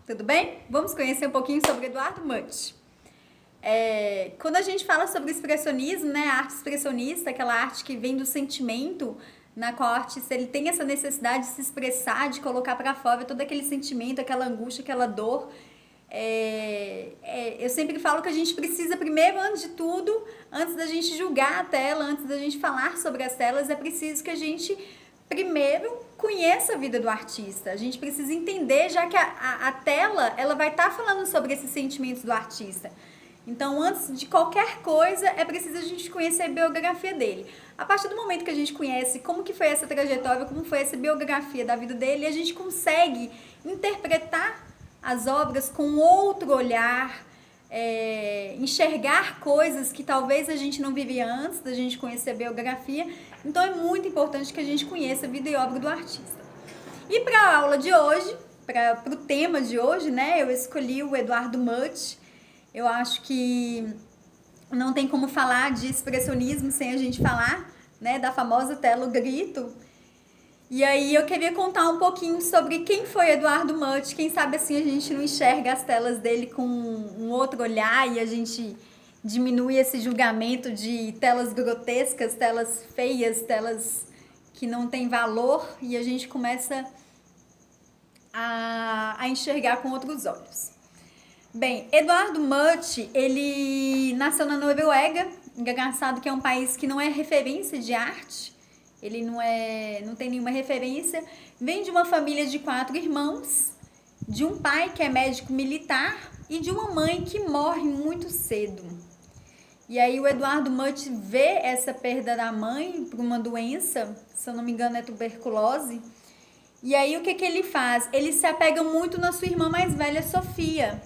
tudo bem? Vamos conhecer um pouquinho sobre Eduardo Munch. Quando a gente fala sobre expressionismo, né, a arte expressionista, aquela arte que vem do sentimento, na qual o artista ele tem essa necessidade de se expressar, de colocar para fora todo aquele sentimento, aquela angústia, aquela dor. Eu sempre falo que a gente precisa primeiro, antes de tudo, antes da gente julgar a tela, antes da gente falar sobre as telas, é preciso que a gente primeiro conheça a vida do artista. A gente precisa entender, já que a tela ela vai estar falando sobre esses sentimentos do artista. Então, antes de qualquer coisa, é preciso a gente conhecer a biografia dele. A partir do momento que a gente conhece como que foi essa trajetória, como foi essa biografia da vida dele, a gente consegue interpretar as obras com outro olhar, enxergar coisas que talvez a gente não vivia antes da gente conhecer a biografia. Então é muito importante que a gente conheça a vida e obra do artista. E para a aula de hoje, para o tema de hoje, né, eu escolhi o Eduardo Munch. Eu acho que não tem como falar de expressionismo sem a gente falar, né, da famosa tela O Grito. E aí eu queria contar um pouquinho sobre quem foi Eduardo Munch. Quem sabe assim a gente não enxerga as telas dele com um outro olhar e a gente diminui esse julgamento de telas grotescas, telas feias, telas que não têm valor, e a gente começa a enxergar com outros olhos. Bem, Eduardo Munch, ele nasceu na Noruega. Engraçado que é um país que não é referência de arte. Ele não tem nenhuma referência. Vem de uma família de 4 irmãos, de um pai que é médico militar e de uma mãe que morre muito cedo. E aí o Eduardo Munch vê essa perda da mãe por uma doença, se eu não me engano é tuberculose. E aí o que ele faz? Ele se apega muito na sua irmã mais velha, Sofia.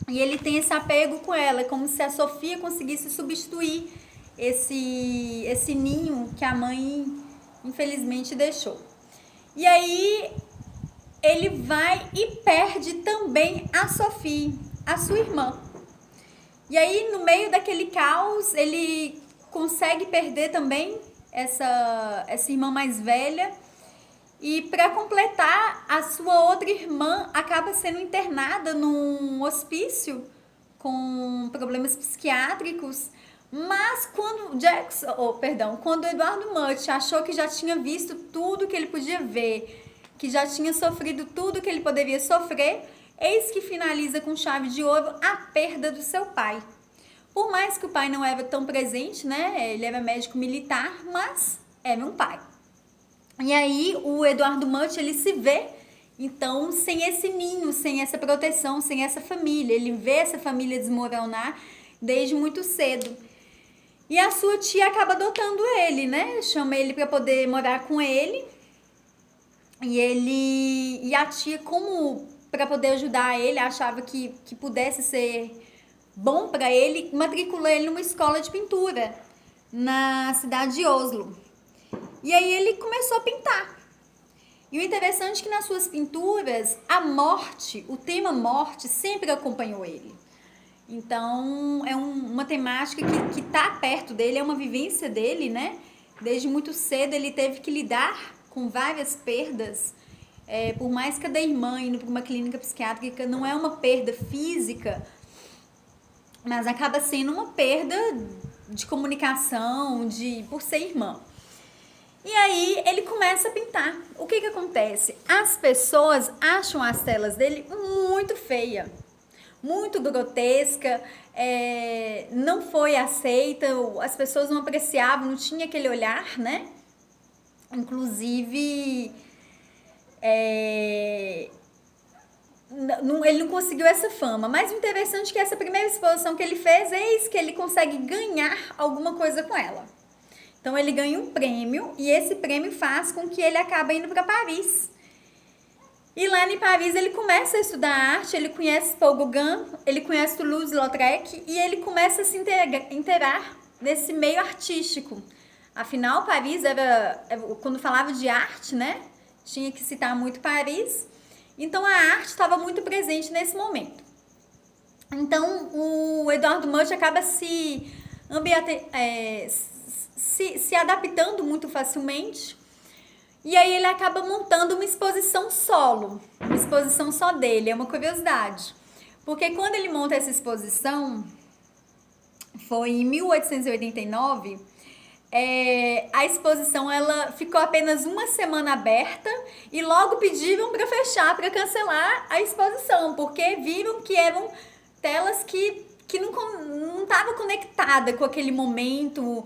E ele tem esse apego com ela, é como se a Sofia conseguisse substituir esse ninho que a mãe infelizmente deixou. E aí ele vai e perde também a Sofia, a sua irmã. E aí no meio daquele caos ele consegue perder também essa irmã mais velha. E para completar, a sua outra irmã acaba sendo internada num hospício com problemas psiquiátricos. Mas quando quando o Eduardo Munch achou que já tinha visto tudo que ele podia ver, que já tinha sofrido tudo que ele poderia sofrer, eis que finaliza com chave de ouro a perda do seu pai. Por mais que o pai não era tão presente, né? Ele era médico militar, mas era um pai. E aí o Eduardo Munch, ele se vê, então, sem esse ninho, sem essa proteção, sem essa família. Ele vê essa família desmoronar desde muito cedo. E a sua tia acaba adotando ele, né? Chama ele para poder morar com ele. E a tia, como para poder ajudar ele, achava que pudesse ser bom para ele, matriculou ele numa escola de pintura na cidade de Oslo. E aí ele começou a pintar. E o interessante é que nas suas pinturas, a morte, o tema morte, sempre acompanhou ele. Então, é uma temática que tá perto dele, é uma vivência dele, né? Desde muito cedo ele teve que lidar com várias perdas. Por mais que cada irmã indo para uma clínica psiquiátrica não é uma perda física, mas acaba sendo uma perda de comunicação, por ser irmã. E aí ele começa a pintar. O que acontece? As pessoas acham as telas dele muito feia, muito grotesca, não foi aceita, as pessoas não apreciavam, não tinha aquele olhar, né? Inclusive, ele não conseguiu essa fama. Mas o interessante é que essa primeira exposição que ele fez, eis que ele consegue ganhar alguma coisa com ela. Então ele ganha um prêmio e esse prêmio faz com que ele acabe indo para Paris. E lá em Paris ele começa a estudar arte, ele conhece Paul Gauguin, ele conhece Toulouse-Lautrec e ele começa a se inteirar nesse meio artístico. Afinal, Paris quando falava de arte, né? Tinha que citar muito Paris. Então a arte estava muito presente nesse momento. Então o Eduardo Munch acaba se adaptando muito facilmente E aí ele acaba montando uma exposição solo, uma exposição só dele, é uma curiosidade. Porque quando ele monta essa exposição, foi em 1889, a exposição ela ficou apenas uma semana aberta e logo pediram para fechar, para cancelar a exposição, porque viram que eram telas que não estavam conectadas com aquele momento,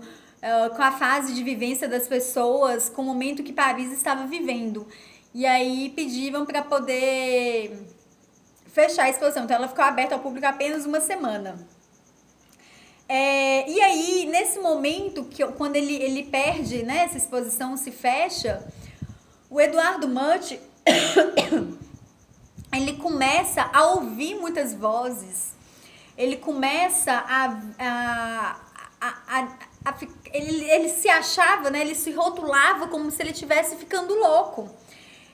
com a fase de vivência das pessoas, com o momento que Paris estava vivendo. E aí pediram para poder fechar a exposição. Então ela ficou aberta ao público apenas uma semana. E aí, nesse momento, quando ele perde, né, essa exposição se fecha, o Eduardo Mutt, ele começa a ouvir muitas vozes, ele começa ele se achava, né, ele se rotulava como se ele estivesse ficando louco.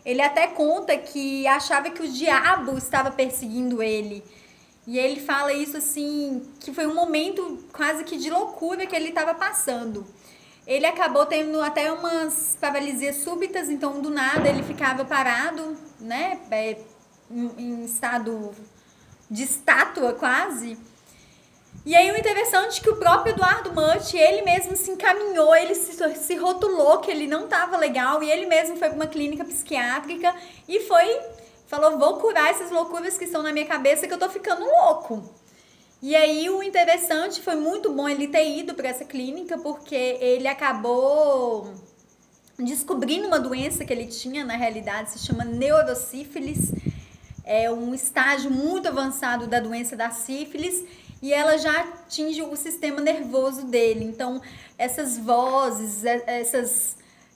Ele até conta que achava que o diabo estava perseguindo ele. E ele fala isso assim, que foi um momento quase que de loucura que ele estava passando. Ele acabou tendo até umas paralisias súbitas, então do nada ele ficava parado, né, em estado de estátua quase. E aí o interessante é que o próprio Eduardo Mutt, ele mesmo se encaminhou, ele se rotulou que ele não estava legal e ele mesmo foi para uma clínica psiquiátrica e falou, vou curar essas loucuras que estão na minha cabeça que eu tô ficando louco. E aí o interessante, foi muito bom ele ter ido para essa clínica, porque ele acabou descobrindo uma doença que ele tinha, na realidade se chama neurosífilis, é um estágio muito avançado da doença da sífilis, e ela já atinge o sistema nervoso dele. Então essas vozes,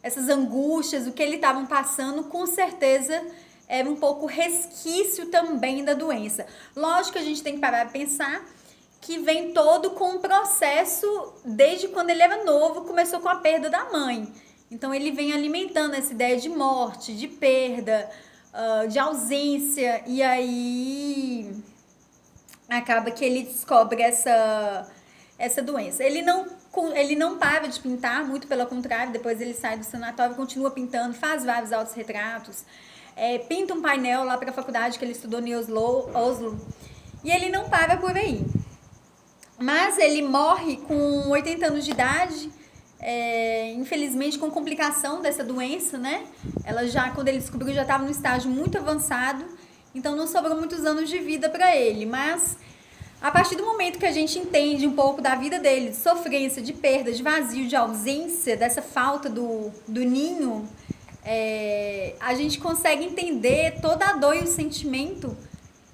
essas angústias, o que ele estava passando, com certeza era um pouco resquício também da doença. Lógico que a gente tem que parar para pensar que vem todo com um processo, desde quando ele era novo, começou com a perda da mãe. Então ele vem alimentando essa ideia de morte, de perda, de ausência, e aí acaba que ele descobre essa doença. Ele não para de pintar, muito pelo contrário, depois ele sai do sanatório, continua pintando, faz vários autorretratos, pinta um painel lá para a faculdade que ele estudou em Oslo, e ele não para por aí. Mas ele morre com 80 anos de idade, infelizmente com complicação dessa doença, né? Ela já, quando ele descobriu, já estava num estágio muito avançado, então não sobrou muitos anos de vida para ele. Mas a partir do momento que a gente entende um pouco da vida dele, de sofrência, de perda, de vazio, de ausência, dessa falta do ninho, a gente consegue entender toda a dor e o sentimento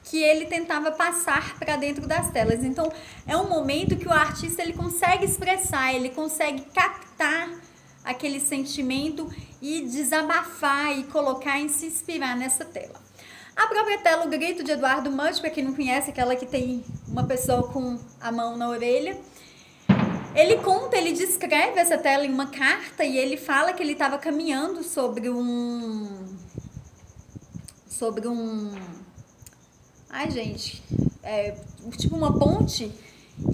que ele tentava passar para dentro das telas. Então é um momento que o artista ele consegue expressar, ele consegue captar aquele sentimento e desabafar e colocar e se inspirar nessa tela. A própria tela O Grito de Eduardo Mutt, para quem não conhece, aquela que tem uma pessoa com a mão na orelha, ele descreve essa tela em uma carta e ele fala que ele estava caminhando sobre um... Ai, gente, tipo uma ponte,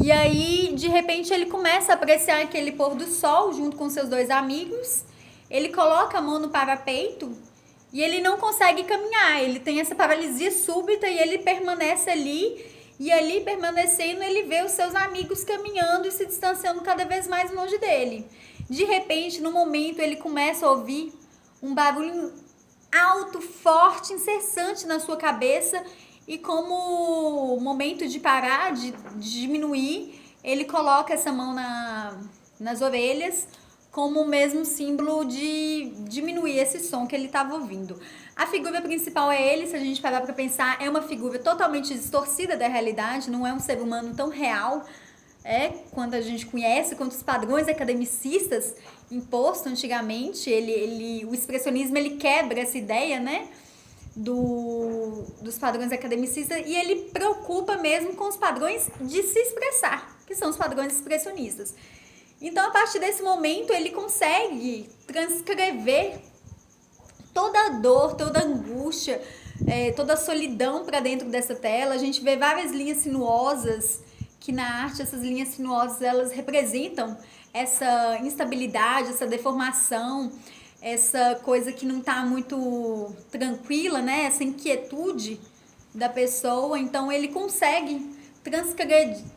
e aí de repente ele começa a apreciar aquele pôr do sol junto com seus dois amigos. Ele coloca a mão no parapeito e ele não consegue caminhar, ele tem essa paralisia súbita e ele permanece ali, e ali permanecendo ele vê os seus amigos caminhando e se distanciando cada vez mais longe dele. De repente, no momento, ele começa a ouvir um barulho alto, forte, incessante na sua cabeça, e como momento de parar, de diminuir, ele coloca essa mão nas orelhas, como o mesmo símbolo de diminuir esse som que ele estava ouvindo. A figura principal é ele, se a gente parar para pensar, é uma figura totalmente distorcida da realidade, não é um ser humano tão real, quando a gente conhece, quanto os padrões academicistas impostos antigamente. O expressionismo ele quebra essa ideia, né, dos padrões academicistas, e ele preocupa mesmo com os padrões de se expressar, que são os padrões expressionistas. Então, a partir desse momento, ele consegue transcrever toda a dor, toda a angústia, toda a solidão para dentro dessa tela. A gente vê várias linhas sinuosas, que na arte essas linhas sinuosas elas representam essa instabilidade, essa deformação, essa coisa que não tá muito tranquila, né? Essa inquietude da pessoa. Então ele consegue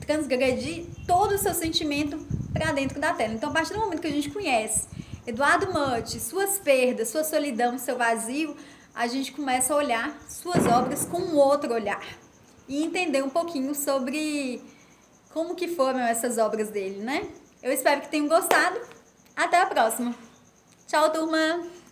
transgredir todo o seu sentimento para dentro da tela. Então, a partir do momento que a gente conhece Eduardo Mutt, suas perdas, sua solidão, seu vazio, a gente começa a olhar suas obras com um outro olhar e entender um pouquinho sobre como que foram essas obras dele, né? Eu espero que tenham gostado. Até a próxima. Tchau, turma!